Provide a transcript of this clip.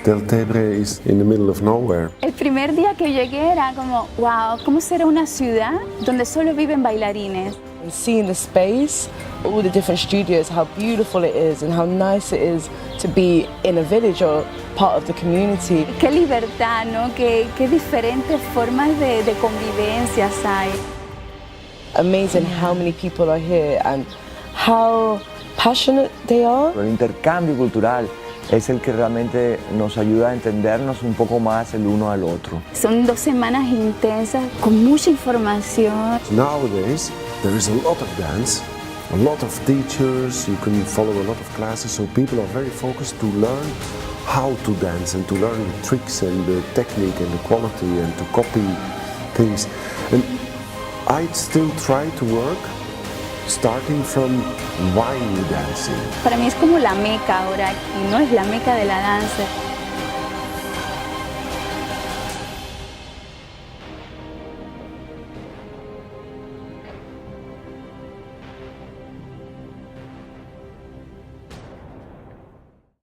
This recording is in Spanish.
Deltebre is in the middle of nowhere. El primer día que llegué era como, wow, ¿cómo será una ciudad donde solo viven bailarines? And seeing the space, all the different studios, how beautiful it is and how nice it is to be in a village or part of the community. Qué libertad, ¿no? Qué diferentes formas de convivencias hay. Amazing how many people are here and how passionate they are. El intercambio cultural es el que realmente nos ayuda a entendernos un poco más el uno al otro. Son 2 semanas intensas con mucha información. Nowadays, there is a lot of dance, a lot of teachers, you can follow a lot of classes, so people are very focused to learn how to dance and to learn the tricks and the technique and the quality and to copy things. And I still try to work starting from why you dancing. Para mí es como la meca ahora aquí, ¿no? Es la meca de la danza.